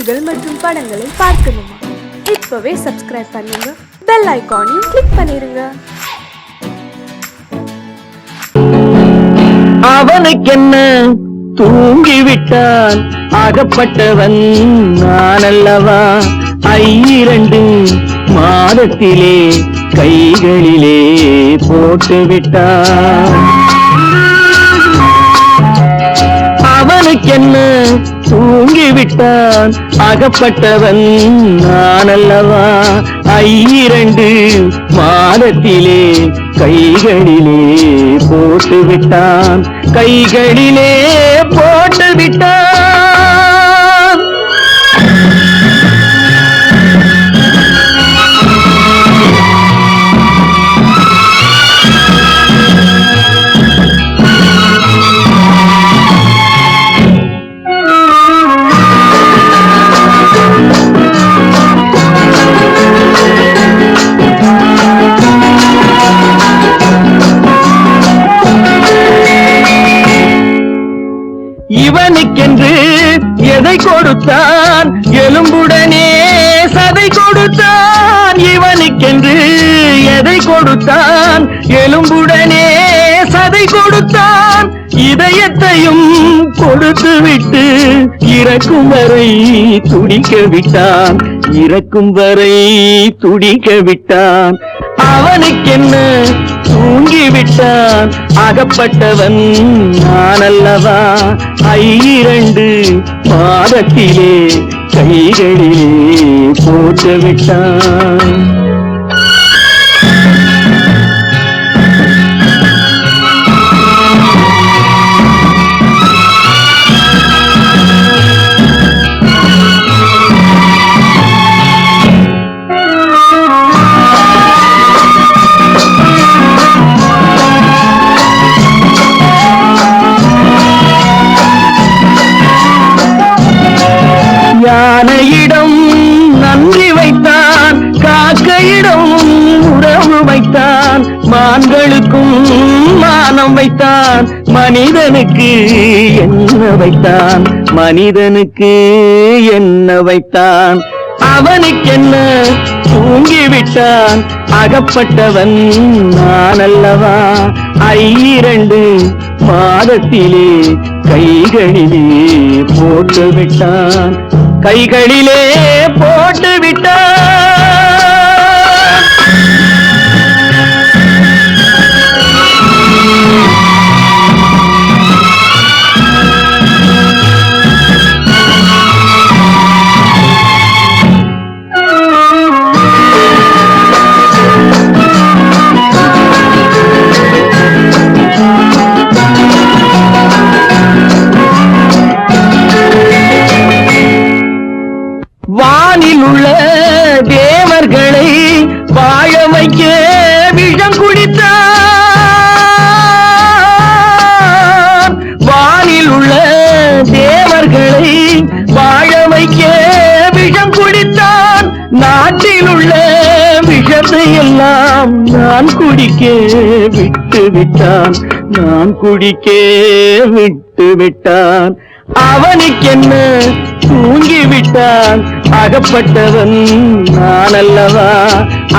பாடல்கள் மற்றும் படங்களை பார்க்கணுமா? இப்பவே சப்ஸ்கிரைப் பண்ணுங்க, பெல் ஐகானையும் கிளிக் பண்ணிருங்க. அவனுக்கென்ன தூங்கிவிட்டான், அகப்பட்டவன் நான் அல்லவா? 2 மாதத்திலே கைகளிலே போட்டுவிட்டான். அவனுக்கென்ன தூங்கிவிட்டான், அகப்பட்டவன் நான் அல்லவா? 2 மாதத்திலே கைகளிலே போட்டுவிட்டான், கைகளிலே போட்டுவிட்டான். இவனுக்கென்று எதை கொடுத்தான், எலும்புடனே சதை கொடுத்தான். இவனுக்கென்று எதை கொடுத்தான், எலும்புடனே சதை கொடுத்தான். இதயத்தையும் கொடுத்து விட்டு இறக்கும் வரை துடிக்க விட்டான், இறக்கும் வரை துடிக்க விட்டான். அவனுக்கென்ன தூங்கிவிட்டான், அகப்பட்டவன் நான் அல்லவா? 2 மாதத்திலே கைகளிலே போட்டுவிட்டான். யானையிடம் நன்றி வைத்தான், காக்கையிடம் உறவு வைத்தான். மான்களுக்கும் மானம் வைத்தான், மனிதனுக்கு என்ன வைத்தான், மனிதனுக்கு என்ன வைத்தான். அவனுக்கென்ன தூங்கிவிட்டான், அகப்பட்டவன் நான் அல்லவா? 2 மாதத்திலே கைகளிலே போட்டுவிட்டான், கைகளிலே போட்டுவிட்டான். வானில் உள்ள தேவர்களை வாழ வைக்க விஷம் குடித்தான். வானில் உள்ள தேவர்களை வாழ வைக்க விஷம் குடித்தான். நாட்டில் உள்ள விஷத்தை எல்லாம் நான் குடிக்க விட்டு விட்டான், நான் குடிக்க விட்டு விட்டான். அவனுக்கென்ன தூங்கிவிட்டான், அகப்பட்டவன் நான் அல்லவா?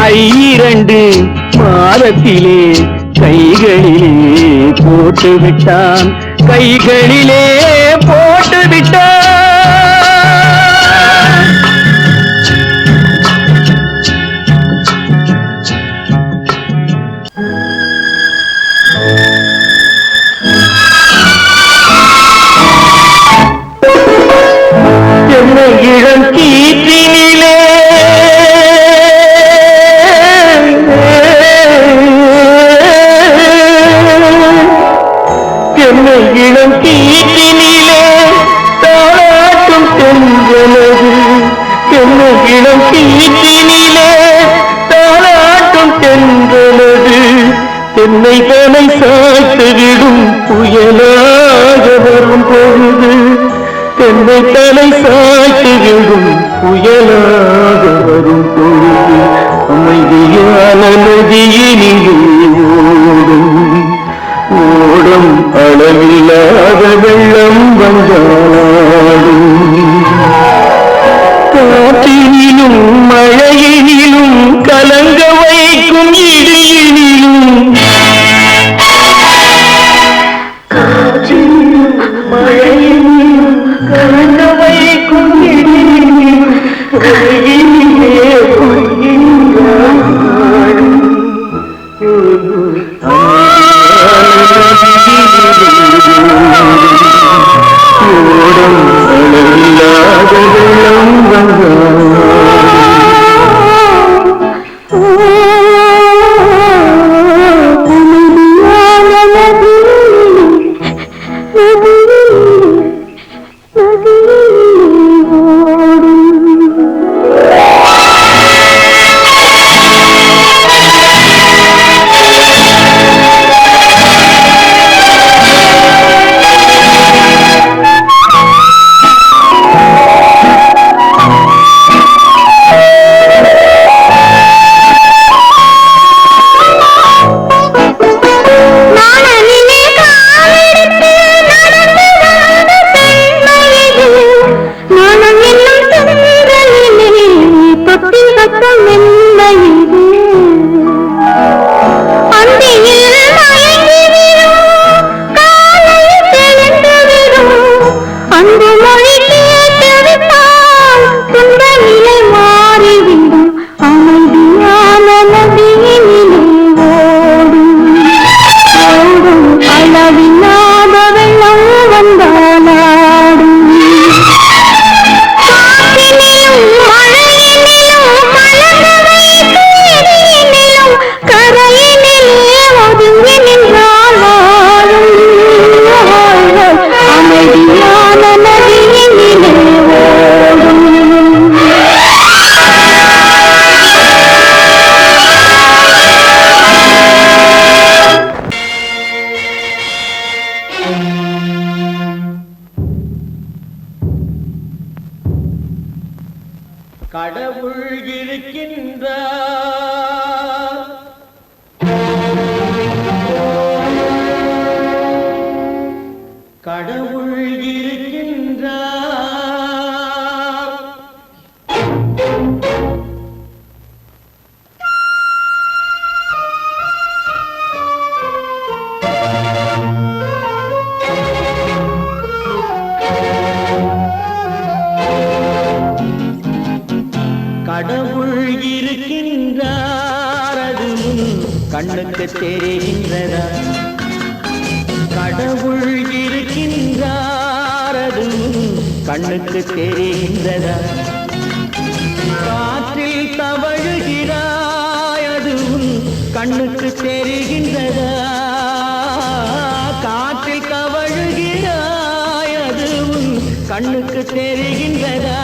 2 மாதத்திலே கைகளிலே போட்டுவிட்டான், கைகளிலே போட்டுவிட்டான். இளம் கீற்றினிலே என்னை இளம் கீற்றினிலே தாளாட்டும் தென்றலது, என்னை இளம் கீற்றினிலே தாளாட்டும் தென்றலது. என்னை தலை சாய்த்துவிடும் புயலாக வரும் பொழுது, என்னை தலை சாய்த்துவிடும் புயலாக வரும் பொழுது. அமைதியான நதியினிலே ஓடும் ஓடும் அளவில்லாத வெள்ளம் வந்தாடும். காற்றினிலும் மழையினிலும் கலங்க வைக்கும் இடியினிலும் காற்றினிலும் மழையினிலும் கலங்க வைக்கும் இடியினிலும் கையிலே கடவுள் இருக்கின்றார், கடவுள் இருக்கின்றார். கடவுள் இருக்கின்றார், அது கண்ணுக்கு தெரிகின்றதா? கடவுள் இருக்கின்றார், அது கண்ணுக்கு தெரிகின்றதா? காற்றில் தவழுகிறாய், அது கண்ணுக்கு தெரிகின்றதா? காற்றில் தவழுகிறாய், அது கண்ணுக்கு தெரிகின்றதா?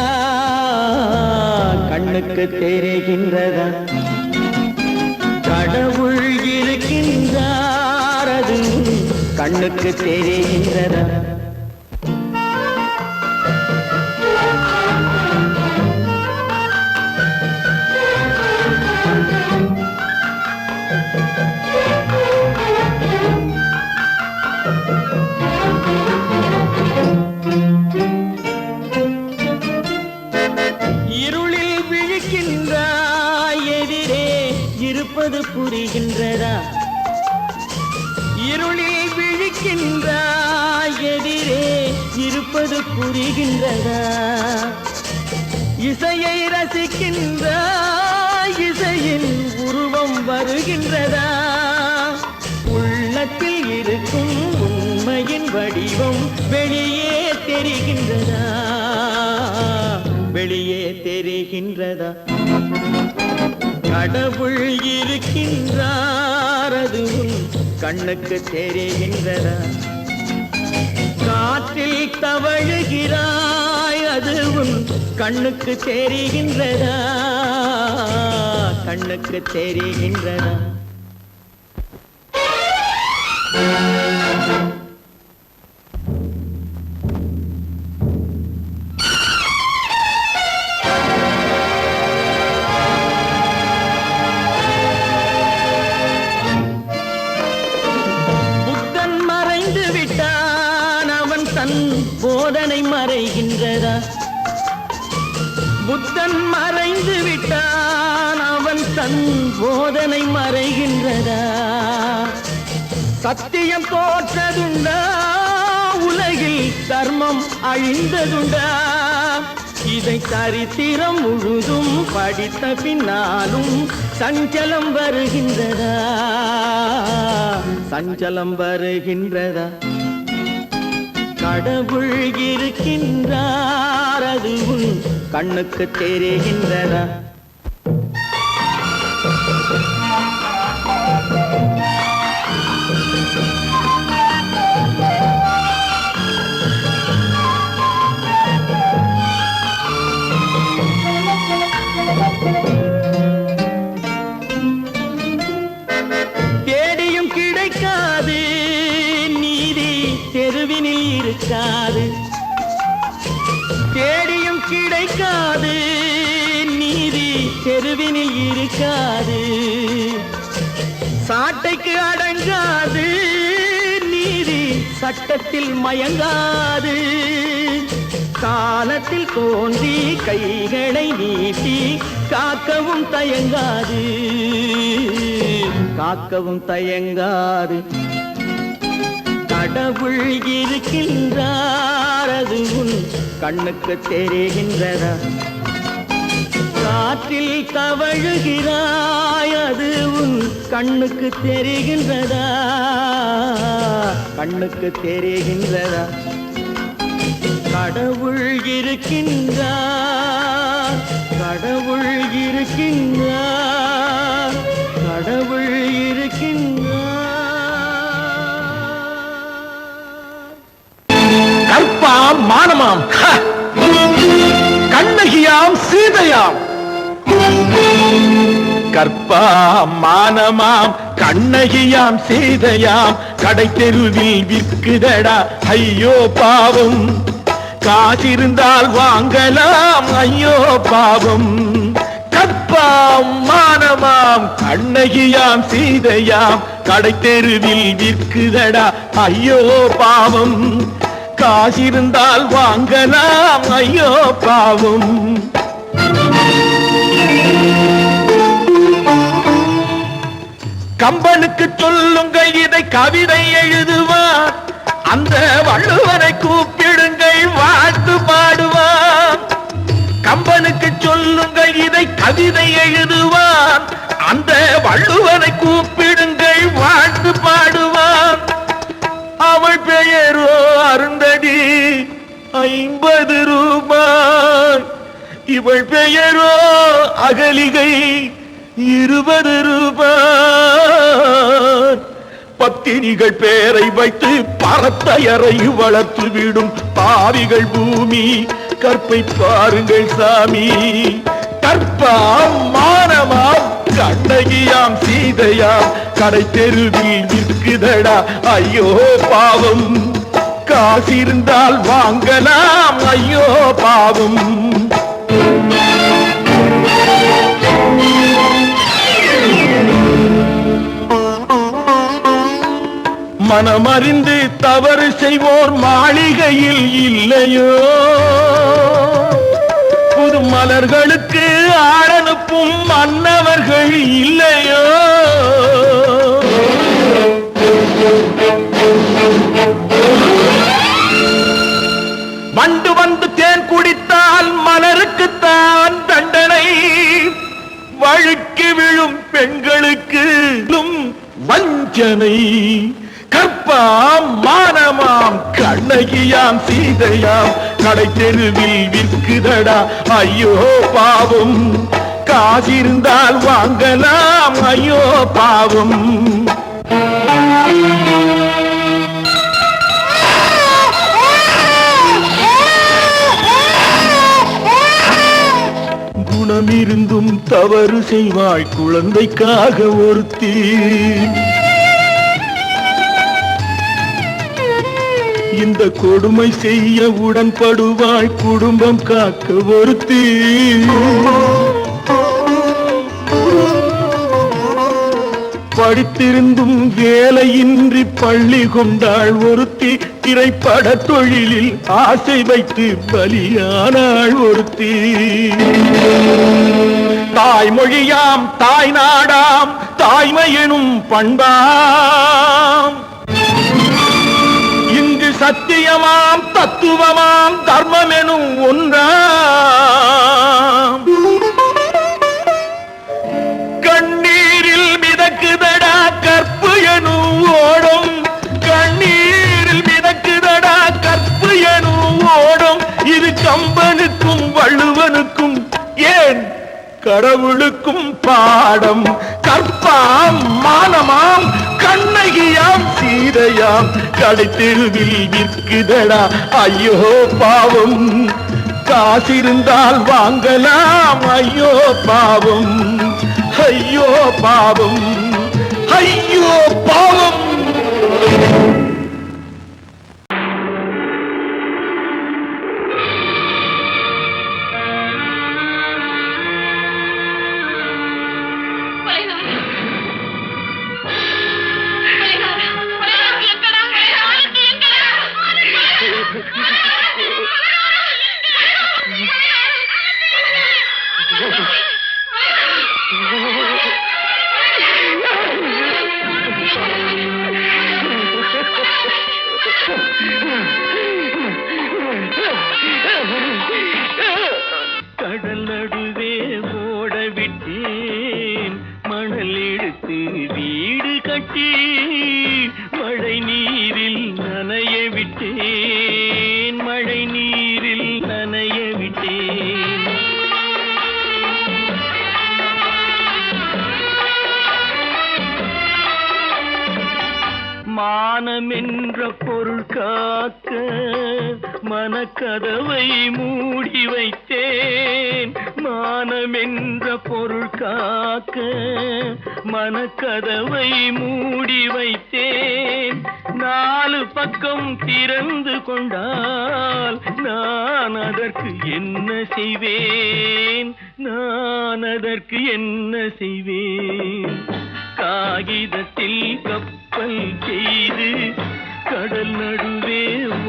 கண்ணுக்கு தெரிகின்றதா? கடவுள் இருக்கின்றார், அது கண்ணுக்கு தெரிகின்றதா? இருளில் விழிக்கின்றாய், எதிரே இருப்பது புரிகின்றதா? இருளில் விழிக்கின்றாய், எதிரே இருப்பது புரிகின்றதா? இசையை ரசிக்கின்றாய், இசையின் உருவம் வருகின்றதா? உள்ளத்தில் இருக்கும் உண்மையின் வடிவம் வெளியே தெரிகின்றதா? வெளியே தெரிகின்றதா? கடவுள் இருக்கின்றார், அது கண்ணுக்கு தெரிகின்றதா? காற்றில் தவழுகிறாய், அது கண்ணுக்கு தெரிகின்றதா? கண்ணுக்கு தெரிகின்றதா? போதனை மறைகின்றதா? புத்தன் மறைந்து விட்டான், அவன் தன் போதனை மறைகின்றதா? சத்தியம் தோற்றதுண்டா, உலகில் தர்மம் அழிந்ததுண்டா? இதை சரித்திரம் முழுதும் படித்த பின்னாலும் சஞ்சலம் வருகின்றதா? சஞ்சலம் வருகின்றதா? கடவுள் இருக்கின்றார், அது உன் கண்ணுக்கு தெரிகின்றதா? தேடியும் கிடைக்காது நீதி, தெருவினில் இருக்காது. தேடியும் கிடைக்காது நீதி, தெருவினில் இருக்காது. சாட்டைக்கு அடங்காது நீதி, சட்டத்தில் மயங்காது. காலத்தில் தோன்றி கைகளை நீட்டி காக்கவும் தயங்காது, காக்கவும் தயங்காது. கடவுள் இருக்கின்றார், அது உன் கண்ணுக்கு தெரிகின்றதா? காற்றில் தவழுகிறாய், அது உன் கண்ணுக்கு தெரிகின்றதா? கண்ணுக்கு தெரிகின்றதா? கடவுள் இருக்கின்றார், கடவுள் இருக்கின்றார், கடவுள் இருக்கின்றார். கற்பாம் மானமாம், கண்ணகியாம் சீதையாம். கற்பாம் மானமாம், கண்ணகியாம் சீதையாம். கடை தெருவில் விற்குதடா ஐயோ பாவம். காசிருந்தால் வாங்கலாம் ஐயோ பாவம். கற்பாம் மானமாம், கண்ணகியாம் சீதையாம். கடை தெருவில் விற்குதடா ஐயோ பாவம். காசிருந்தால் வாங்கலாம் ஐயோ பாவம். கம்பனுக்கு சொல்லுங்கள் இதை கவிதை எழுதுவார். அந்த வள்ளுவனை கூப்பிடுங்கள் வாழ்த்து பாடுவான். கம்பனுக்கு சொல்லுங்கள் இதை கவிதை எழுதுவான். அந்த வள்ளுவனை கூப்பிடுங்கள் வாழ்த்து பாடுவான். அவள் பெயரோ அருந்ததி 50 ரூபாய். இவள் பெயரோ அகலிகை 20 ரூபாய். பத்தினிகள் பேரை வைத்து பரத்தையரை வளர்த்து விடும் பாவிகள் பூமி. கற்பை பாருங்கள் சாமி. கற்பாம் மானமாம், கண்ணகியாம் சீதையாம். கடை தெருவில் விற்குதடா ஐயோ பாவம். காசிருந்தால் வாங்கலாம் ஐயோ பாவம். மனமறிந்து தவறு செய்வோர் மாளிகையில் இல்லையோ? புது மலர்களுக்கு ஆளனுப்பும் மன்னவர்கள் இல்லையோ? வண்டு வந்து தேன் குடித்தால் மலருக்குத்தான் தண்டனை. வழுக்கி விழும் பெண்களுக்கு வஞ்சனை. கற்பாம் மானமாம், கண்ணகியாம் சீதையாம். கடை தெருவில் விற்குதடா ஐயோ பாவம். காசிருந்தால் வாங்கலாம் ஐயோ பாவம். குணமிருந்தும் தவறு செய்வாய் குழந்தைக்காக ஒருத்தி. இந்த கொடுமை செய்ய உடன்படுவாய் குடும்பம் காக்க ஒருத்தி. படித்திருந்தும் வேலையின்றி பள்ளி கொண்டாள் ஒருத்தி. திரைப்பட தொழிலில் ஆசை வைத்து பலியானாள் ஒருத்தி. தாய்மொழியாம் தாய் நாடாம் தாய்மை எனும் பண்பாம், இங்கு சத்தியமாம் தத்துவமாம் தர்மம் எனும் ஒன்றாம். கண்ணீரில் மிதக்குதடா கற்பு எனும் ஓடும், கண்ணீரில் மிதக்குதடா கற்பு எனும் ஓடும். இது கம்பனுக்கும் வள்ளுவனுக்கும் ஏன் கடவுளுக்கும் பாடம். கற்பாம் மானமாம் கண்ணகியாம் சீதையாம் கடைத்தெருவில் விற்குதடா ஐயோ பாவம். காசிருந்தால் வாங்கலாம் ஐயோ பாவம், ஐயோ பாவம், ஐயோ பாவம். கடல் நடுவே ஓட விட்டேன், மணல் எடுத்து வீடு கட்டி மழை நீரில் நனைய விட்டேன், மழை நீரில் நனைய விட்டேன். மானம் என்ற பொருள் காக்க மனக்கதவை மூடி வைத்தேன், மானம் என்ற பொருள் காக்க மனக்கதவை மூடி வைத்தேன். நாலு பக்கம் திறந்து கொண்டால் நான் அதற்கு என்ன செய்வேன், நான் அதற்கு என்ன செய்வேன். காகிதத்தில் கப்பல் செய்து கடல் நடுவே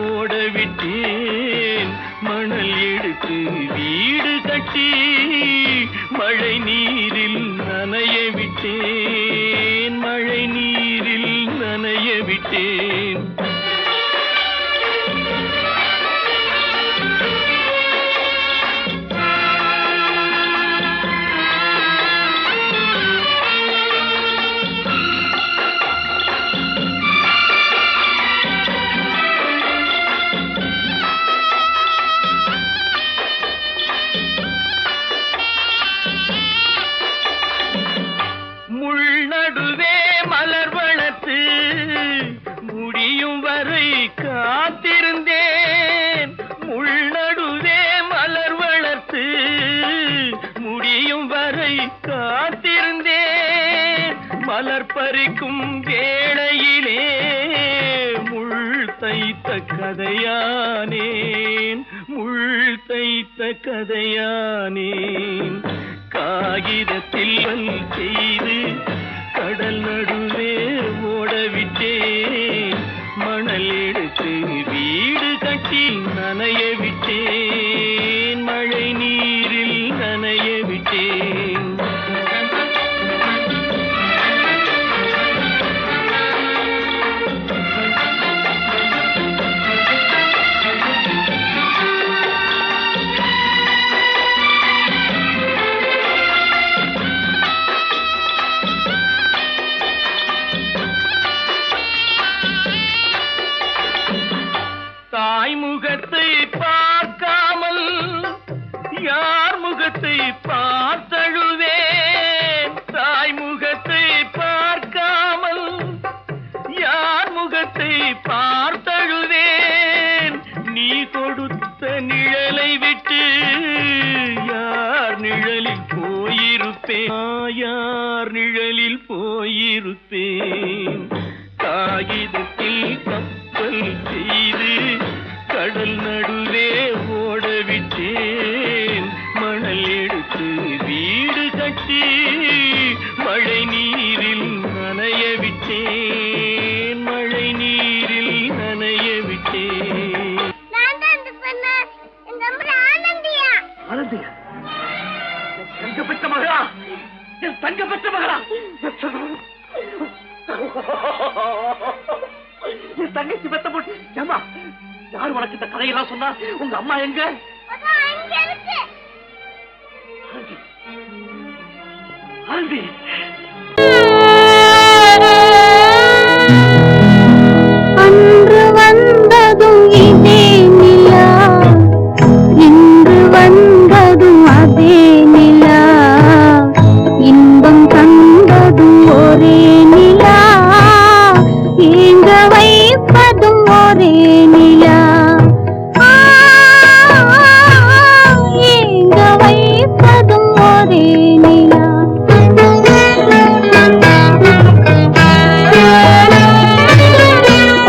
ஓட விட்டேன், மணல் எடுத்து வீடு கட்டி மழை நீரில் நனைய விட்டேன், மழை நீரில் நனைய விட்டேன். நடுவே மலர் வளர்த்து முடியும் வரை காத்திருந்தேன், முள் நடுவே மலர் வளர்த்து முடியும் வரை காத்திருந்தேன். மலர் பறிக்கும் வேளையிலே முள் தைத்த கதையானேன், முள் தைத்த கதையானேன். காகிதத்தில் செய்து கடல் நடுவே ஓடவிட்டேன், மணல் எடுத்து வீடு கட்டி நனைய விட்டேன், மழை நீரில் நனைய விட்டேன். முகத்தை பார்க்காமல் யார் முகத்தை பார்த்தழுவேன், தாய் முகத்தை பார்க்காமல் யார் முகத்தை பார்த்தழுவேன். நீ கொடுத்த நிழலை விட்டு யார் நிழலில் போயிருப்பேன், யார் நிழலில் போயிருப்பேன். காகிதத்தில் கப்பல் செய்து கடல் நடுவே ஓடவிட்டேன், மணல் எடுத்து வீடு கட்டி மழை நீரில் நனைய விட்டேன், மழை நீரில் நனைய விட்டேன். தங்க பெற்ற மகளா, என் தங்க பெற்ற மகளா, என் தங்கச்சி பெத்த போட்டு ஏமா யார் உனக்கு இந்த கதையெல்லாம் சொன்னா? உங்க அம்மா எங்க? ஆண்டி அன்று வந்ததும் இதே நிலா, இன்று வந்ததும் அதே நிலா, இன்பம் தந்ததும் ஒரே நிலா, ஏங்க வைப்பதும் ஒரே நிலா, ஏங்க வைப்பதும் ஒரே நிலா.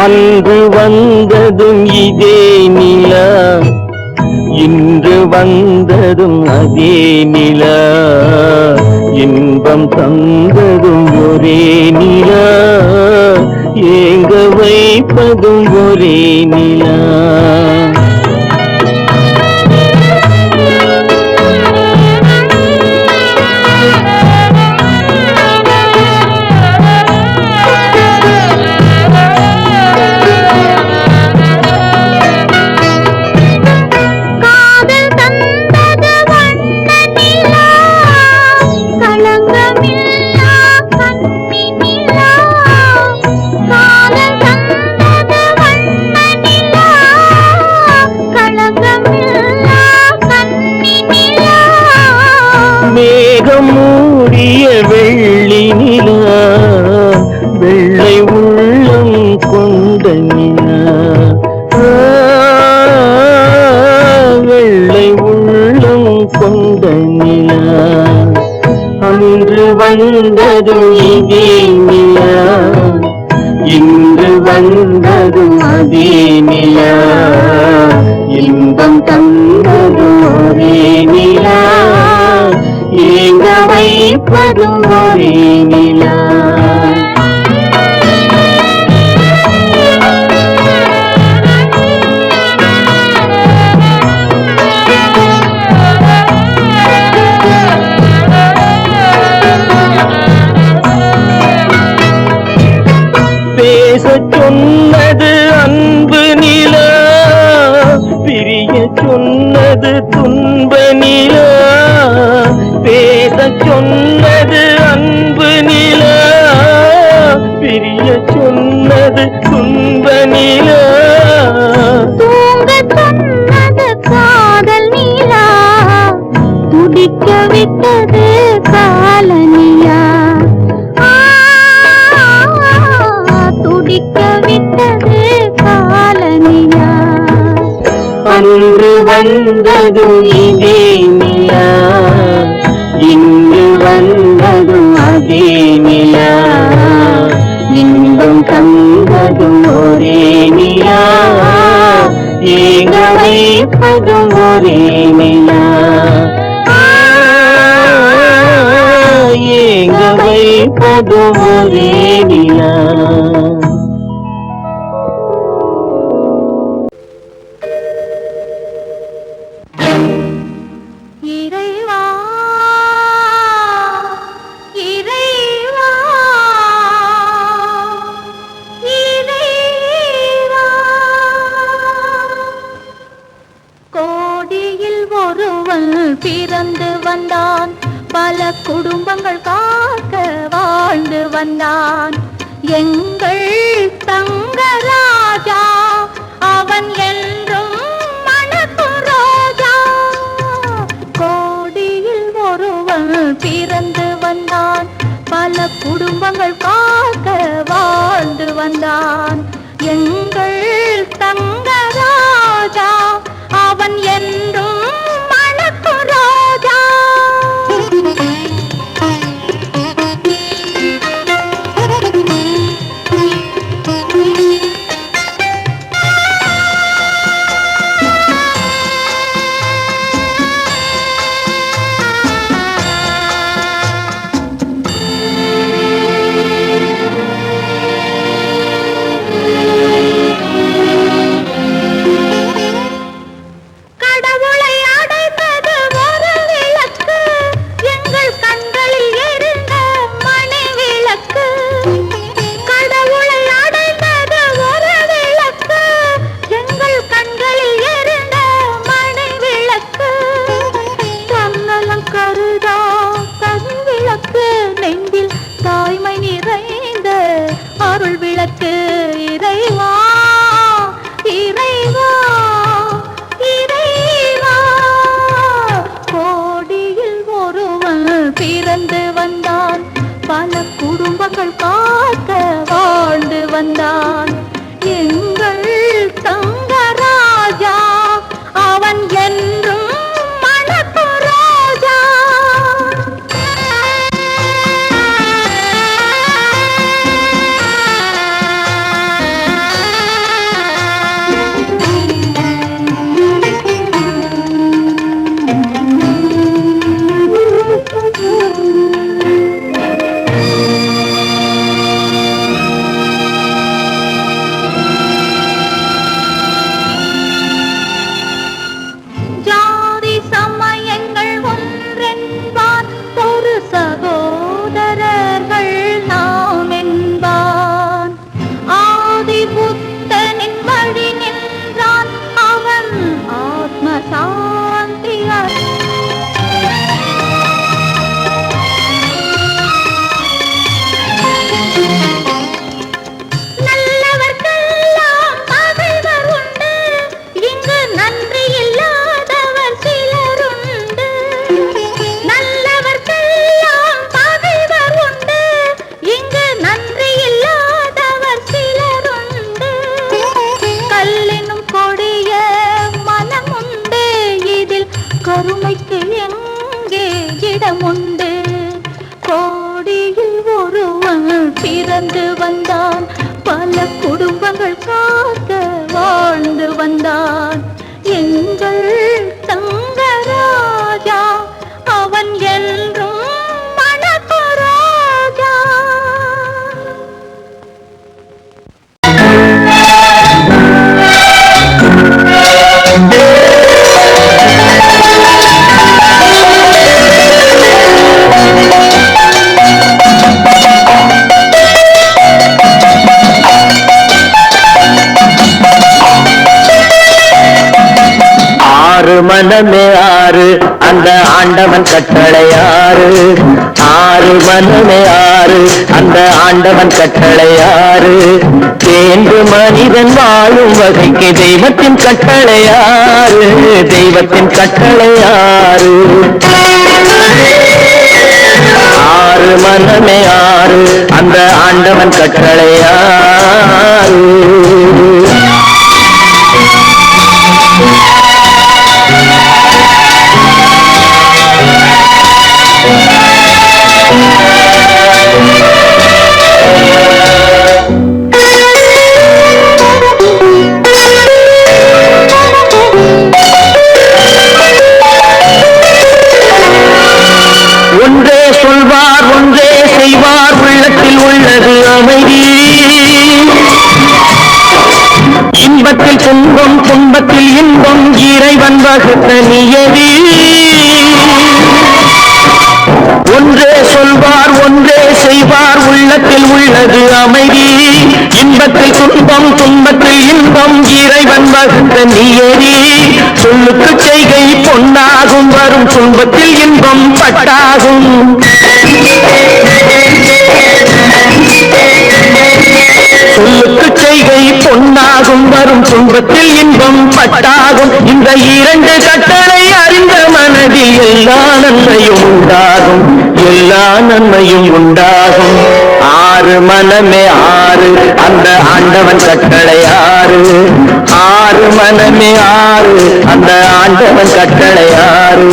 அன்று வந்ததும் இதே நிலா, இன்று வந்ததும் அதே நிலா, இன்பம் தந்ததும் ஒரே நிலா, ஏங்க வைப்பதும் ஒரே நிலா. மேகம் மூடிய வெள்ளி நிலா, வெள்ளை உள்ளம் கொண்ட நிலா, வெள்ளை உள்ளம் கொண்ட நிலா. அன்று வந்ததும் இதே நிலா, இன்று வந்ததும் அதே நிலா, இன்பம் தந்ததும் ஒரே நிலா, ஏங்க வைப்பதும் ஒரே நிலா. பேசச் சொன்னது அன்பு நிலா, பிரிய சொன்னது துன்ப நிலா, பேசச் சொன்னது அன்பு நிலா, பிரிய சொன்னது துன்ப நிலா, தூங்க சொன்னது காதல் நிலா, துடிக்க விட்டது கால நிலா, துடிக்க விட்டது கால நிலா. அன்று வந்ததும் இதே நிலா, இன்று வந்ததும் அதே நிலா, இன்பம் தந்ததும் ஒரே நிலா, ஏங்க வைப்பதும் ஒரே நிலா, ஏங்க வைப்பதும் ஒரே நிலா. இறைவா இறைவா இறைவா, கோடியில் ஒருவன் பிறந்து வந்தான், பல குடும்பங்கள் காக்க வாழ்ந்து வந்தான், எங்கள் தங்கராஜா அவன் என்றும் மணக்கும் ரோஜா. கோடியில் ஒருவன் பிறந்து வந்தான், பல குடும்பங்கள் காக்க வாழ்ந்து வந்தான், எங்கள் தங்கராஜா அவன் என்றும் மணக்கும் ரோஜா. எனக்கு இறைவா இறைவா இறைவா. கோடியில் ஒருவன் பிறந்து வந்தான், பல குடும்பங்கள் காக்க வாழ்ந்து வந்தான். எங்கள் தங்கராஜா அவன் என்றும் மணக்கு ராஜா. ஜாதி சமயங்கள் ஒன்றென்பார், ஒரு சகோதரர்கள் நாம் என்பான். ஆதி புத்தனின் வழி நின்றான், அவன் ஆத்ம சாந்தி நல்லவர்க்கெல்லாம் பகைவர் உண்டு, இங்கு நன்றி இல்லாதவர் சிலருண்டு. நல்லவர்க்கெல்லாம் பகைவர் உண்டு, இங்கு நன்றி இல்லாதவர் சிலருண்டு. கல்லினும் கொடிய மனமுண்டு, இதில் கருணைக்கு எங்கே இடமுண்டு. கோடியில் ஒருவன் பிறந்து வந்தான், பல குடும்பங்கள் காக்க வாழ்ந்து வந்தான். எங்கள் தங்கராஜா அவன் என்றும் மணக்கு ராஜா. ஆறு மனமே ஆறு அந்த ஆண்டவன் கட்டளையாறு. ஆறு மனமே ஆறு அந்த ஆண்டவன் கட்டளையாறு. தேர்ந்து மனிதன் வாழும் வகைக்கு தெய்வத்தின் கட்டளையாறு. தெய்வத்தின் கட்டளையாறு. ஆறு மனமே ஆறு அந்த ஆண்டவன் கட்டளையாறு. ஒன்றே சொல்வார் ஒன்றே செய்வார், உள்ளத்தில் உள்ளது அமைதி. இன்பத்தில் துன்பம் துன்பத்தில் இன்பம், இறைவன் வகுத்த நியதி. ஒன்றே சொல்வார் ஒன்றே செய்வார், உள்ளத்தில் உள்ளது அமைதி. இன்பத்தில் துன்பம் துன்பத்தில் இன்பம், இறைவன் வகுத்த நியதி. சொல்லுக்கு செய்கை பொன்னாகும், வரும் துன்பத்தில் இன்பம் பட்டாகும். சொல்லுக்கு செய்கை பொன்னாகும், வரும் துன்பத்தில் இன்பம் பட்டாகும். இந்த இரண்டு கட்டளை அறிந்த மனதில் எல்லா நன்மையும் உண்டாகும். எல்லா நன்மையும் உண்டாகும். ஆறு மனமே ஆறு அந்த ஆண்டவன் கட்டளையாறு. ஆறு மனமே ஆறு அந்த ஆண்டவன் கட்டளையாறு.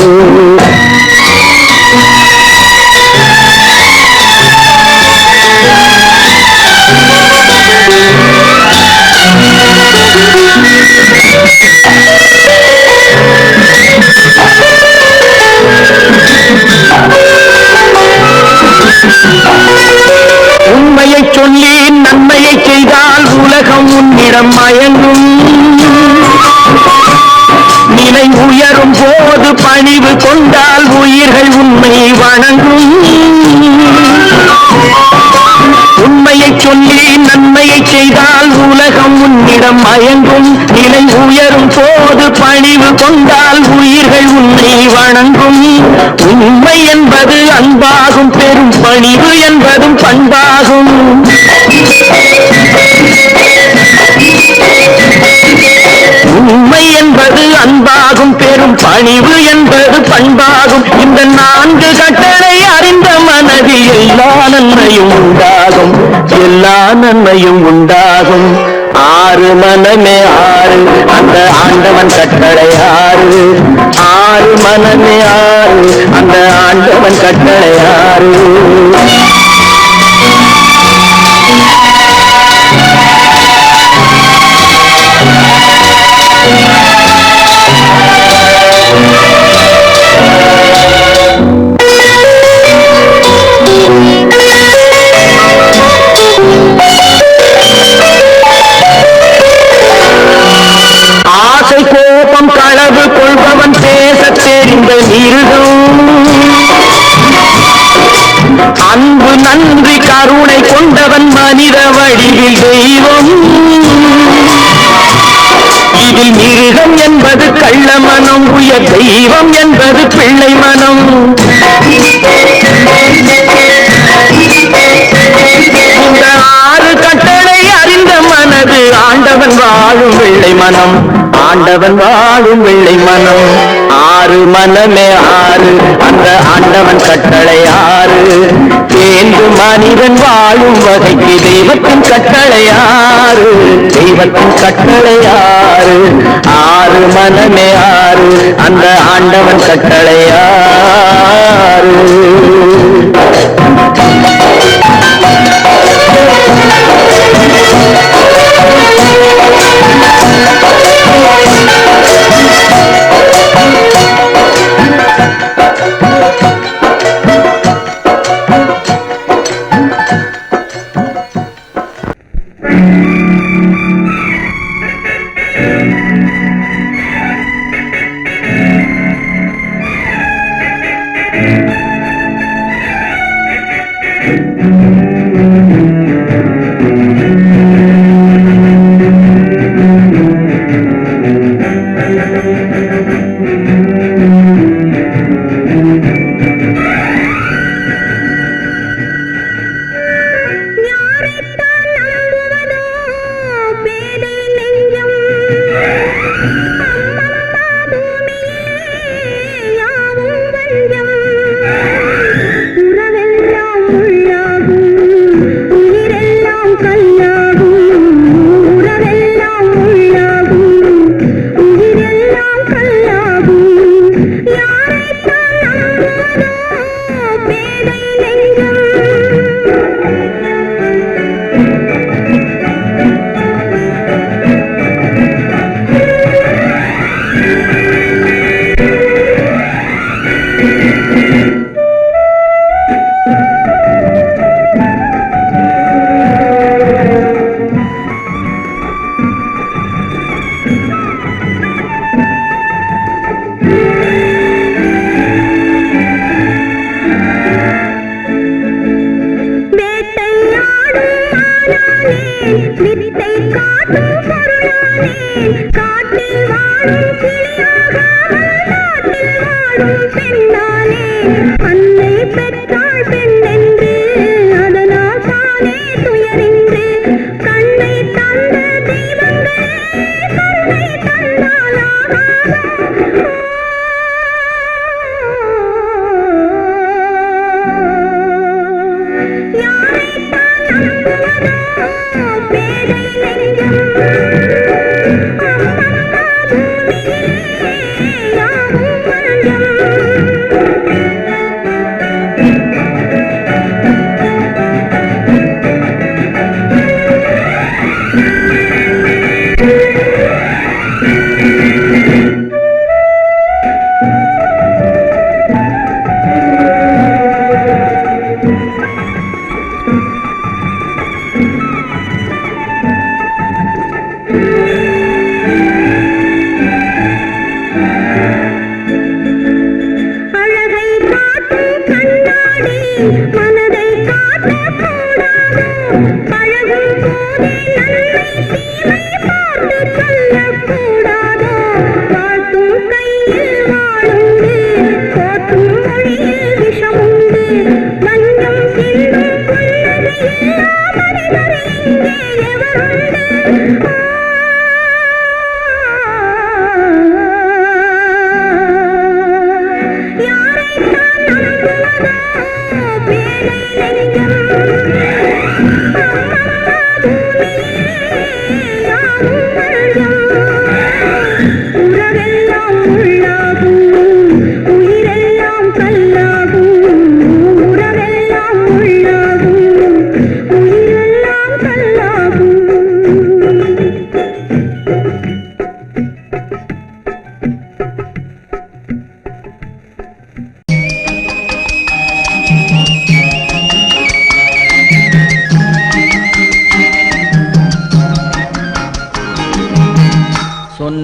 உண்மையை சொல்லி நன்மையை செய்தால் உலகம் உன்னிடம் மயங்கும். நிலை உயரும் போது பணிவு கொண்டால் உயிர்கள் உண்மை வணங்கும். உண்மையை சொல்லி நன்மையை செய்தால் உலகம் உன்னிடம் மயங்கும். நிலை உயரும் போது பணிவு கொண்டால் உயிர்கள் உன்னை வணங்கும். உண்மை என்பது அன்பாகும், பெரும் பணிவு என்பதும் பண்பாகும். பணிவு என்பது பண்பாகும். இந்த 4 கட்டளை அறிந்த மனதில் எல்லா நன்மையும் உண்டாகும், எல்லா நன்மையும் உண்டாகும். 6 மனமே 6 அந்த ஆண்டவன் கட்டளை 6. 6 மனமே 6 அந்த ஆண்டவன் கட்டளை 6. ஆசை கோபம் களவு கொள்பவன் பேச தெரிந்த மிருகம், அன்பு நன்றி கருணை கொண்டவன் மனித வடிவில் தெய்வம். இதில் மிருகம் என்பது கள்ள மனம், உயர் தெய்வம் என்பது பிள்ளை மனம். இந்த 6 கட்டளை அறிந்த மனது ஆண்டவன் வாழும் வெள்ளை மனம், ஆண்டவன் வாழும் வெள்ளை மனம். 6 மனமே 6 அந்த ஆண்டவன் கட்டளை 6. தேர்ந்து மனிதன் வாழும் வகைக்கு தெய்வத்தின் கட்டளை 6, தெய்வத்தின் கட்டளை 6. 6 மனமே 6 அந்த ஆண்டவன் கட்டளை 6.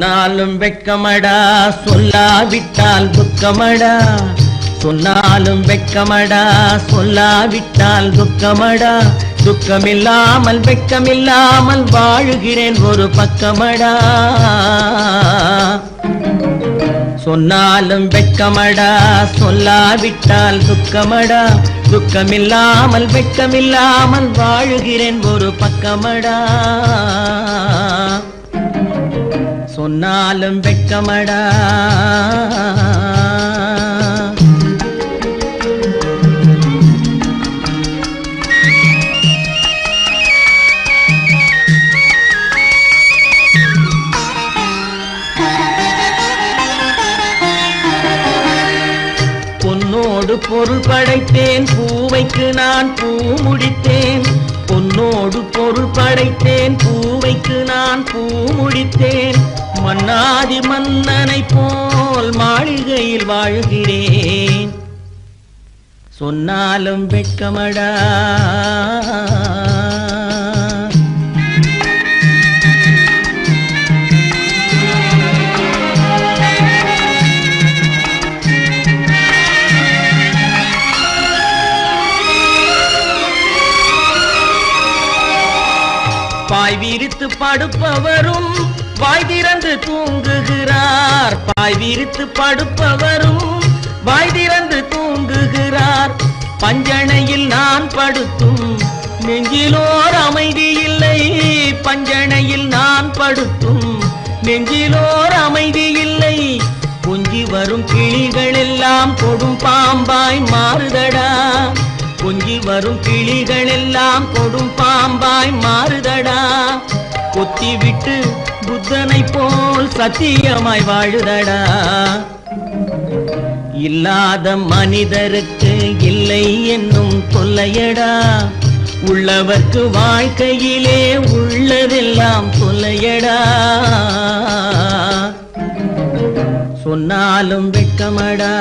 சொன்னாலும் வெட்கமடா சொல்லாவிட்டால் துக்கமடா சொன்னாலும் வெட்கமடா சொல்லாவிட்டால் துக்கமடா துக்கமில்லாமல் வெட்கமில்லாமல் வாழுகிறேன் ஒரு பக்கமடா சொன்னாலும் வெட்கமடா சொல்லாவிட்டால் துக்கமடா துக்கமில்லாமல் வெட்கமில்லாமல் வாழுகிறேன் ஒரு பக்கமடா சொன்னாலும் வெட்கமடா பொன்னோடு பொருள் படைத்தேன் பூவைக்கு நான் பூ முடித்தேன் பொன்னோடு பொருள் படைத்தேன் பூவைக்கு நான் பூ முடித்தேன் மன்னாதி மன்னனை போல் மாளிகையில் வாழ்கிறேன் சொன்னாலும் வெட்கமடா பாய் விரித்து படுப்பவரும் வாய் திறந்து தூங்குகிறார் பாய் விரித்து படுப்பவரும் வாய் திறந்து தூங்குகிறார் பஞ்சணையில் நான் படுத்தும் நெஞ்சிலோர் அமைதி இல்லை பஞ்சணையில் நான் படுத்தும் நெஞ்சிலோர் அமைதி இல்லை கொஞ்சி வரும் கிளிகள் எல்லாம் கொடும் பாம்பாய் மாறுதடா கொஞ்சி வரும் கிளிகள் எல்லாம் கொடும் பாம்பாய் மாறுதடா கொத்தி விட்டு புத்தனை போல் சத்தியமாய் வாழுதடா இல்லாத மனிதருக்கு இல்லை என்னும் தொல்லையடா உள்ளவர்க்கு வாழ்க்கையிலே உள்ளதெல்லாம் தொல்லையடா சொன்னாலும் வெட்கமடா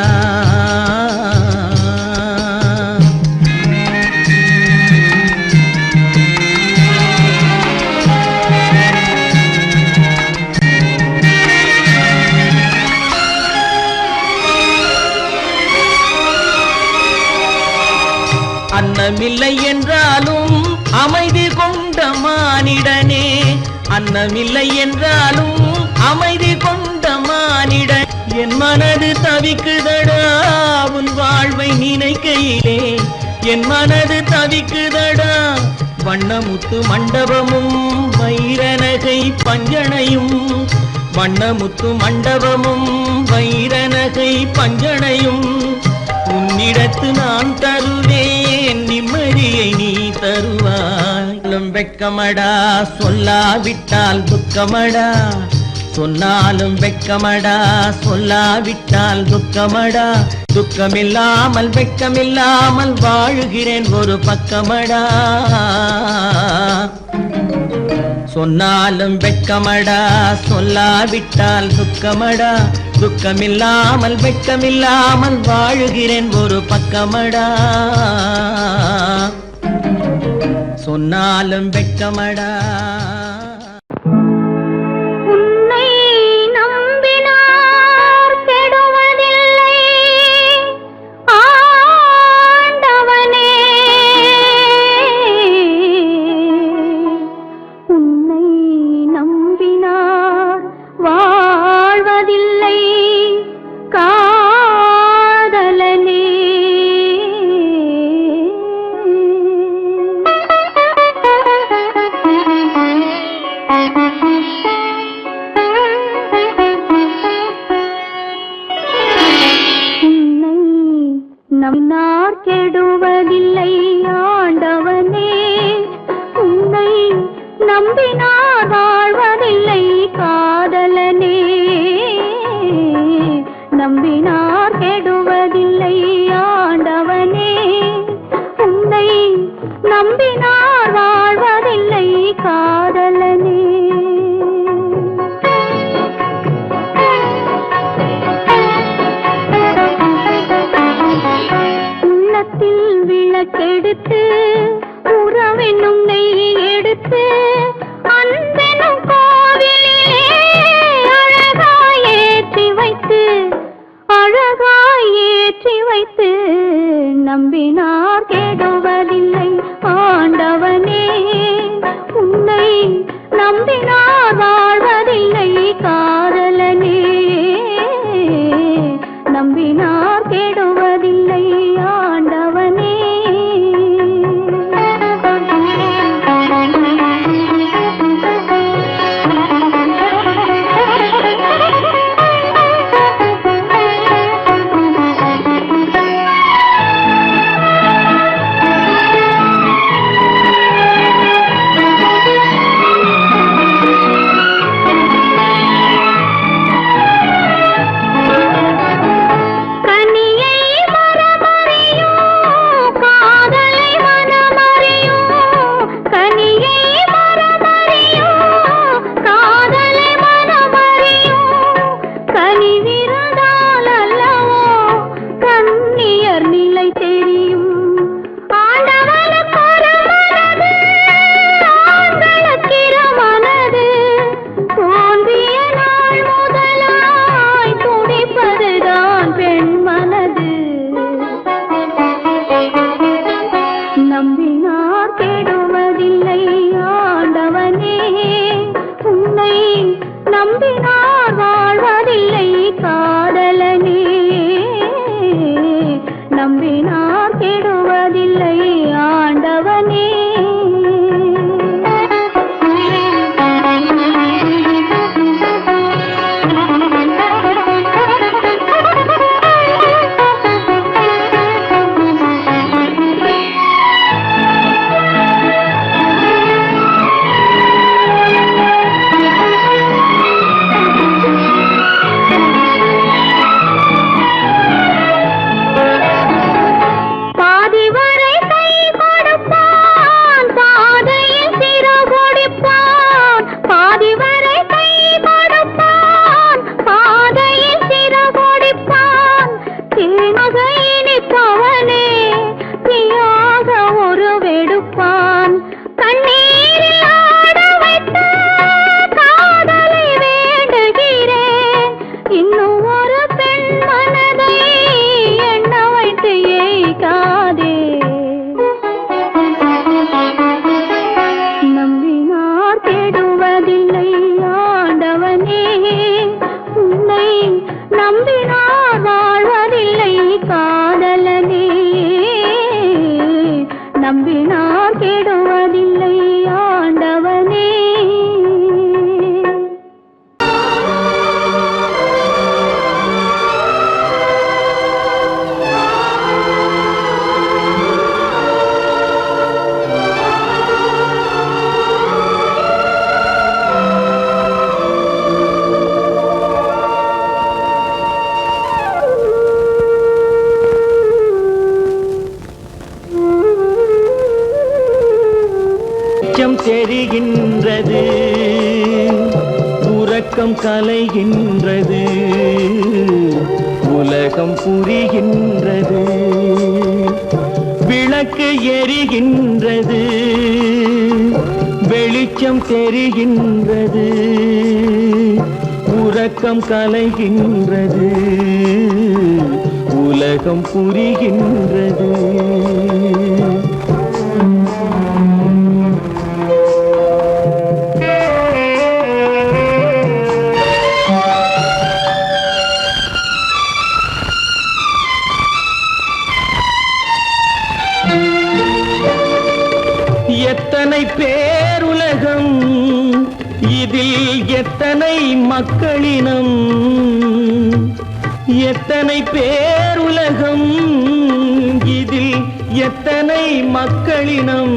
அன்னமில்லை என்றாலும் அமைதி கொண்ட மானிடனே அன்னமில்லை என்றாலும் அமைதி கொண்ட மானிடன் என் மனது தவிக்குதடா உன் வாழ்வை நினைக்கையிலே என் மனது தவிக்குதடா வண்ணமுத்து மண்டபமும் வைரநகை பஞ்சனையும் வண்ணமுத்து மண்டபமும் வைரநகை பஞ்சனையும் உன்னிடத்து நான் தருவேன் நிம்மதியை நீ தருவாய் வெட்கமடா சொல்லாவிட்டால் துக்கமடா சொன்னாலும் வெட்கமடா சொல்லாவிட்டால் துக்கமடா துக்கமில்லாமல் வெட்கமில்லாமல் வாழுகிறேன் ஒரு பக்கமடா சொன்னாலும் வெட்கமடா சொல்லாவிட்டால் துக்கமடா துக்கமில்லாமல் வெட்கமில்லாமல் வாழுகிறேன் ஒரு பக்கமடா சொன்னாலும் வெட்கமடா உன்னை நம்பினார் கெடுவதில்லை ஆண்டவனே உன்னை நம்பினார் வாழ்வதில்லை காதலனே உன்னை நம்பினார் கெடுவதில்லை ஆண்டவனே உன்னை நம்பினார் வாழ்வதில்லை காதலனே நம்பினார் கெடுவதில்லை ஆண்டவனே உன்னை நம்பினார் வாழ்வதில்லை காதலனே உள்ளத்தில் விளக்கெடுத்து உறவென்னும் நெய் எடுத்து அன்பெனும் கோவிலே நம்பினார் கெடுவதில்லை ஆண்டவனே, உன்னை நம்பினார் வாழ்வதில்லை காதலனே, நம்பினார் கெடுவதில்லை ஆண்டவனே. நம்பினார் கெடுவதில்லை ஆண்டவனே, உன்னை நம்பினார் வாழ்வதில்லை காதலனே, நம்பினார் கெடுவதில்லை ஆண்டவனே. நம்பினார் கெடுவதில்லை ஆண்டவனே. தெரிகின்றது, உறக்கம் கலைகின்றது, உலகம் புரிகின்றது, விளக்கு எரிகின்றது, வெளிச்சம் தெரிகின்றது, உறக்கம் கலைகின்றது, உலகம் புரிகின்றது. எத்தனை பேருலகம், இதில் எத்தனை மக்களினம், எத்தனை பேருலகம், இதில் எத்தனை மக்களினம்,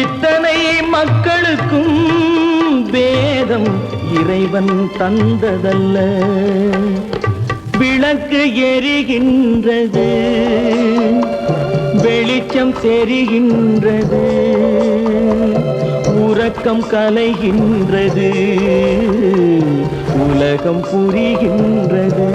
இத்தனை மக்களுக்கும் வேதம் இறைவன் தந்ததல்ல. விளக்கு எரிகின்றது, வெளிச்சம் தெரிகின்றது, உறக்கம் கலைகின்றது, உலகம் புரிகின்றது.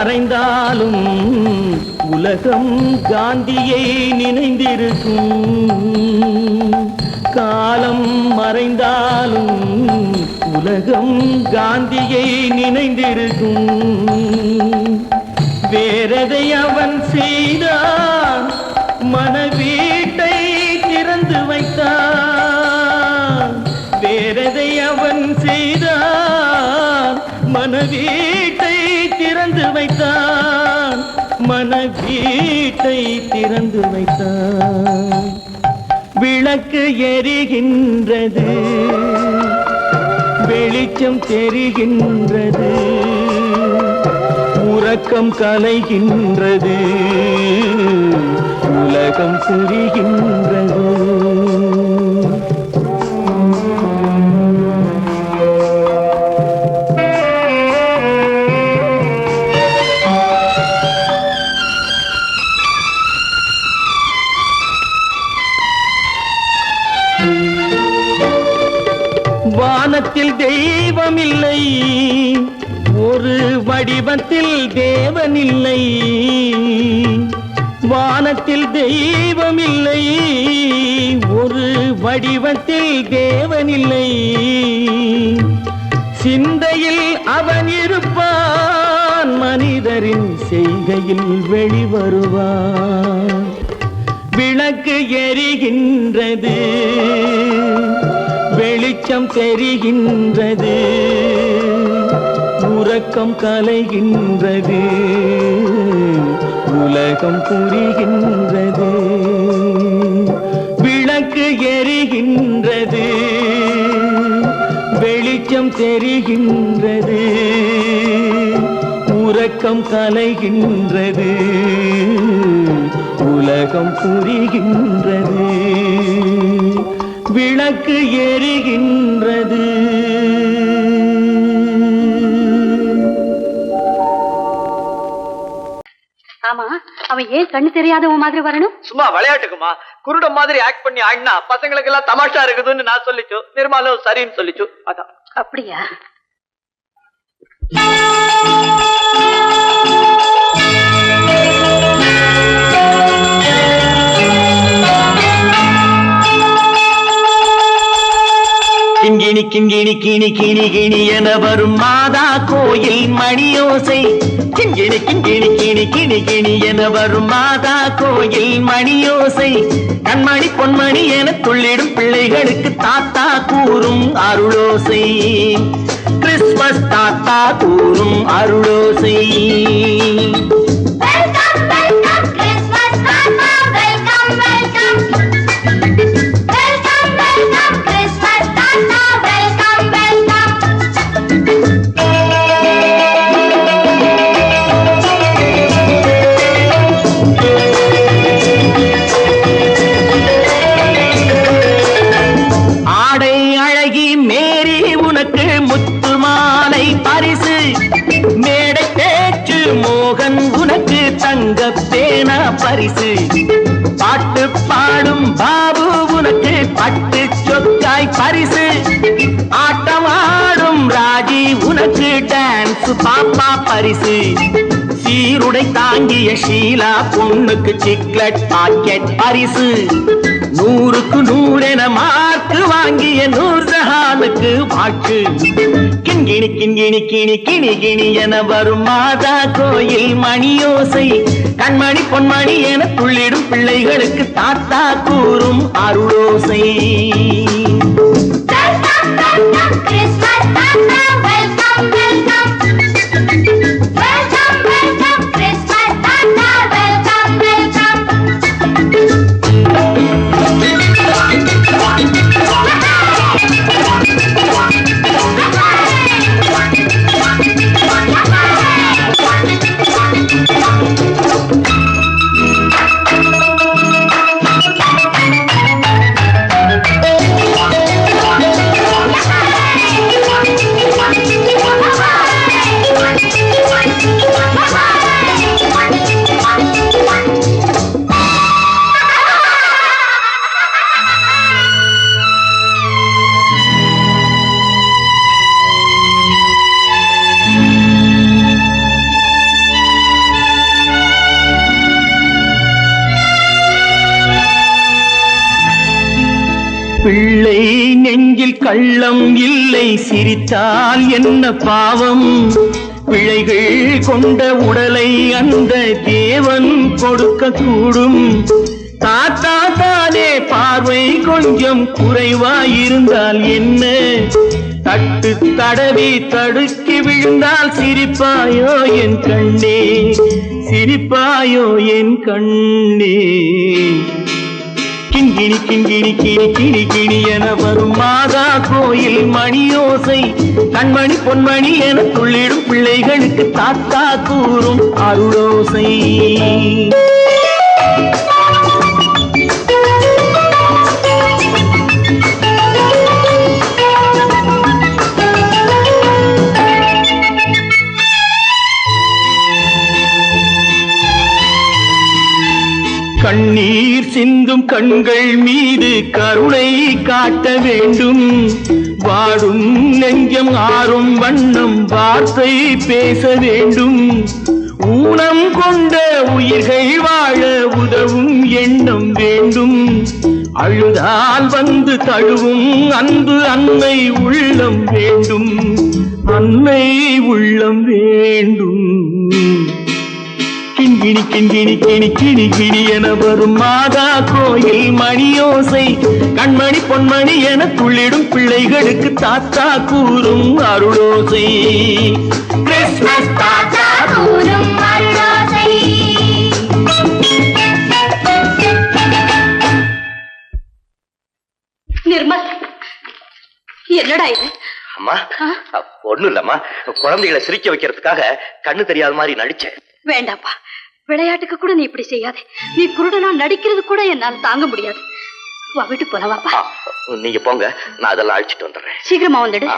மறைந்தாலும் உலகம் காந்தியை நினைந்திருக்கும். காலம் மறைந்தாலும் உலகம் காந்தியை நினைந்திருக்கும். வேறதை அவன் செய்தான், மனவீட்டை திறந்து வைத்தான். வேறதை அவன் செய்தான், மனவீட்டை திறந்து வைத்தான். மனவீட்டை திறந்து வைத்தான். விளக்கு எரிகின்றது, வெளிச்சம் தெரிகின்றது, உறக்கம் கலைகின்றது, உலகம் புரிகின்றது. வானத்தில் தெய்வம் இல்லை, ஒரு வடிவத்தில் தேவன் இல்லை. வானத்தில் தெய்வம் இல்லை, ஒரு வடிவத்தில் தேவன் இல்லை. சிந்தையில் அவன் இருப்பான், மனிதரின் செய்கையில் வெளிவருவான். விளக்கு எரிகின்றது, வெளிச்சம் தெரிகின்றது, உறக்கம் கலைகின்றது, உலகம் புரிகின்றது. விளக்கு எரிகின்றது, வெளிச்சம் தெரிகின்றது, உறக்கம் கலைகின்றது, உலகம் புரிகின்றது. விளக்கு எரிகின்றது. ஆமா, அவன் ஏன் கண்ணு தெரியாதவன் மாதிரி வரணும்? சும்மா விளையாட்டுக்குமா, குருட மாதிரி ஆக்ட் பண்ணி ஆடினா பசங்களுக்கு எல்லாம் தமாஷா இருக்குதுன்னு நான் சொல்லிச்சு. நிர்மலும் சரின்னு சொல்லிச்சு. அதான். அப்படியா? கிண்கிணி கிண்கிணி கிணி கிணி கிணி என வரும் மாதா கோயில் மணியோசை. கிண்கிணி கிண்கிணி கிணி கிணி கிணி என வரும் மாதா கோயில் மணியோசை. கண்மணி பொன்மணி என துள்ளிடும் பிள்ளைகளுக்கு தாத்தா கூறும் அருளோசை. கிறிஸ்துமஸ் தாத்தா கூறும் அருளோசை. பரிசு பாட்டு பாடும் பாபு உனக்கு பட்டு சொக்காய் பரிசு. ஆட்டமாடும் ராஜி உனக்கு டான்ஸ் பாப்பா பரிசு. சீருடை தாங்கிய ஷீலா பொண்ணுக்கு சிக்லெட் பாக்கெட் பரிசு. 100க்கு 100 என மார்க்கு வாங்கிய நூர்ஜஹானுக்கு வாக்கு. கிண்கிணி கிண்கிணி கிணி கிணி கிணி என வரும் மாதா கோயில் மணியோசை. கண்மணி பொன்மணி என துள்ளிடும் பிள்ளைகளுக்கு தாத்தா கூறும் அருளோசை. கள்ளம் இல்லை சிரித்தால் என்ன பாவம் பிழைகள் கொண்ட உடலை அந்த தேவன் கொடுக்க கூடும் தாத்தா தானே பார்வை கொஞ்சம் குறைவாயிருந்தால் என்ன தட்டு தடவி தடுக்கி விழுந்தால் சிரிப்பாயோ என் கண்ணே சிரிப்பாயோ என் கண்ணே கிண்கிணி கிண்கிணி கிணி கிணி கிணி என வரும் மாதா கோயில் மணியோசை கண்மணி பொன்மணி என துள்ளிடும் பிள்ளைகளுக்கு தாத்தா கூறும் அருளோசை கண்ணீர் சிந்தும் கண்கள் மீது கருணை காட்ட வேண்டும் வாடும் நெஞ்சம் ஆறும் வண்ணம் வார்த்தை பேச வேண்டும் ஊனம் கொண்ட உயிர்கள் வாழ உதவும் எண்ணம் வேண்டும் அழுதால் வந்து தழுவும் அன்பு அன்னை உள்ளம் வேண்டும் அன்னை உள்ளம் வேண்டும் கிண்கிணி கிண்கிணி கிணி கிணி கிணி என வரும் மாதா கோயில் மணியோசை கண்மணி பொன்மணி என துள்ளிடும் பிள்ளைகளுக்கு தாத்தா கூறும் அருளோசை கிறிஸ்மஸ் தாத்தா கூறும் அருளோசை. நிர்மல், என்னடா இது? அம்மா ஒண்ணும் இல்லம்மா, குழந்தைகளை சிரிக்க வைக்கிறதுக்காக கண்ணு தெரியாத மாதிரி நடிச்சேன். வேண்டாப்பா, விளையாட்டுக்கு கூட நீ இப்படி செய்யாதே. நீ குருடனா நடிக்கிறது கூட என்னால் தாங்க முடியாது. வா, வீட்டு போலவாப்பா. நீங்க போங்க, நான் அதெல்லாம் அழிச்சிட்டு வந்துடுறேன். சீக்கிரமா வந்துடு.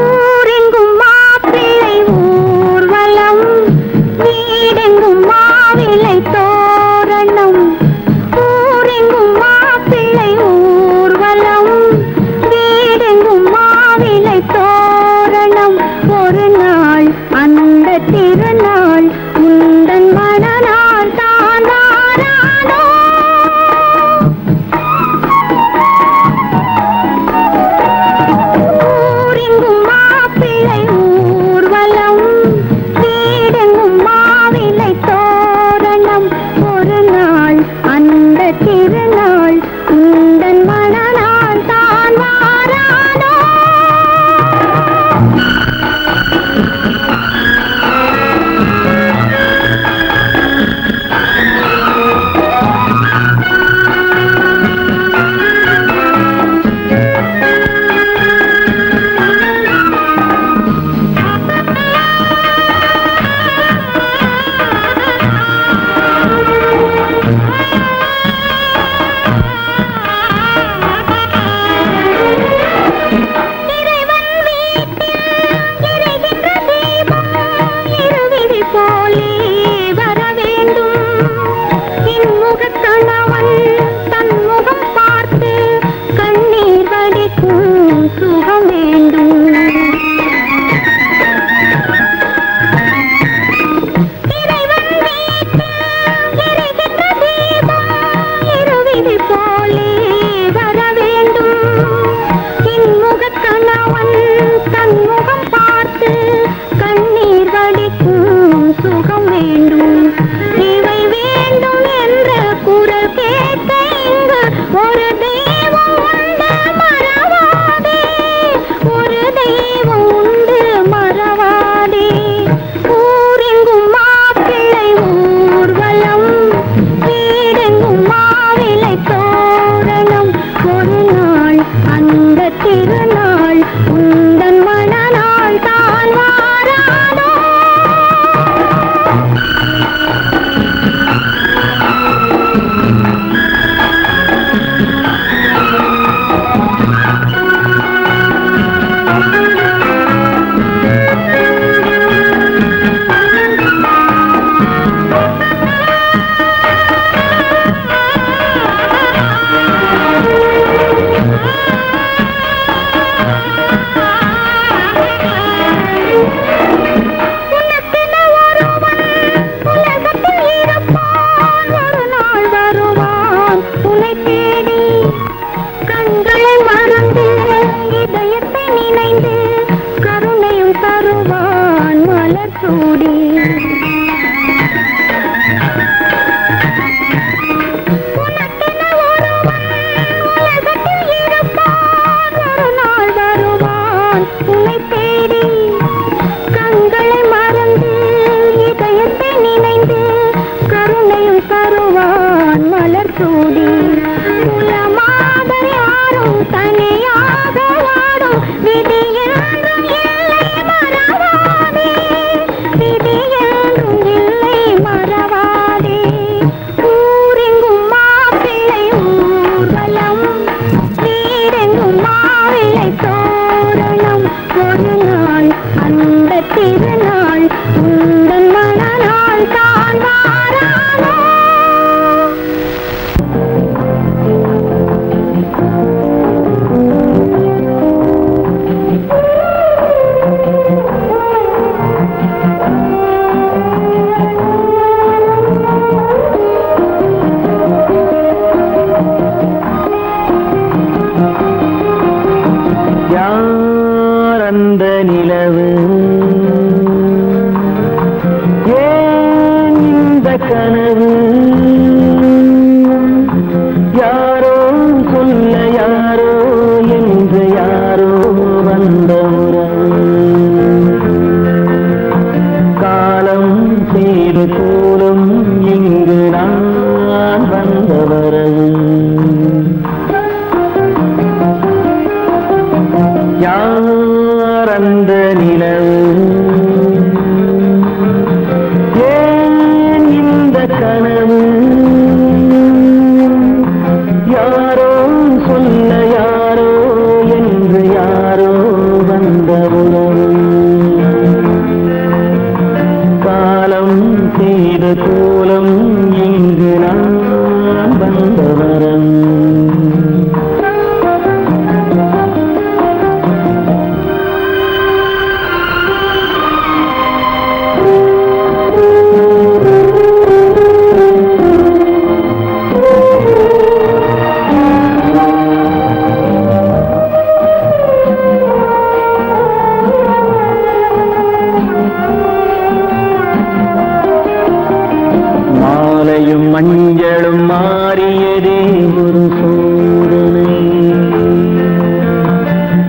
ஊரெங்கும் மாப்பிள்ளை ஊர்வலம் யார் அந்த நிலவு ஏன் இந்த கனவு யாரோ சொல்ல யாரோ என்று யாரோ வந்த உறவு காலம் செய்து கூலும் இங்கு நான் வந்த வரவு யார் அந்த நிலவு ஏன் இந்த கனவு யாரோ சொல்ல யாரோ என்று யாரோ வந்த உறவு காலம் செய்த கோலம் இங்கு நான் வந்த வரவு மாலையும் மஞ்சளும் மாறியதே ஒரு சோதனை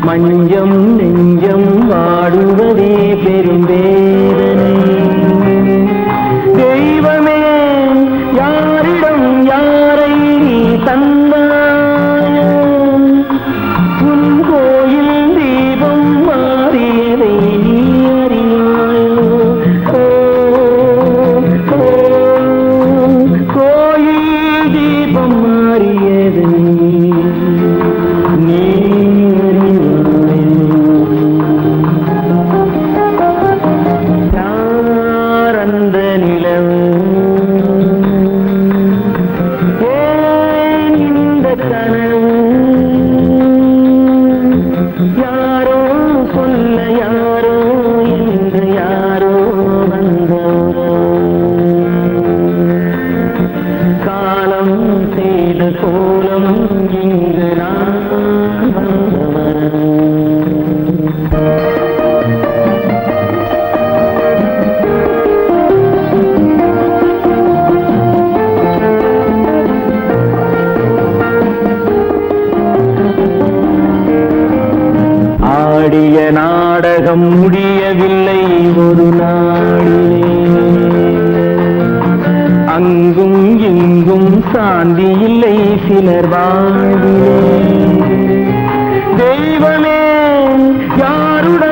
மஞ்சம் நெஞ்சம் வாடுவதே பெரும் வேதனை தெய்வமே யாரிடம் யாரை நீ தந்தாயோ உன் கோயில் தீபம் மாறியதை நீ அறியாயோ கோயில் தீபம் மாறியது நீ யார் அந்த நிலவு ஏன் இந்த கனவு யாரோ சொல்ல யாரோ என்று யாரோ வந்த காலம் செய்த கோலம் இங்கு நான் வந்தவர் ஆடிய நாடகம் முடியவில்லை ஒரு நாளிலே அங்கும் இங்கும் சாந்தி இல்லை சிலர் வாழ்விலே தெய்வமே யாருடன்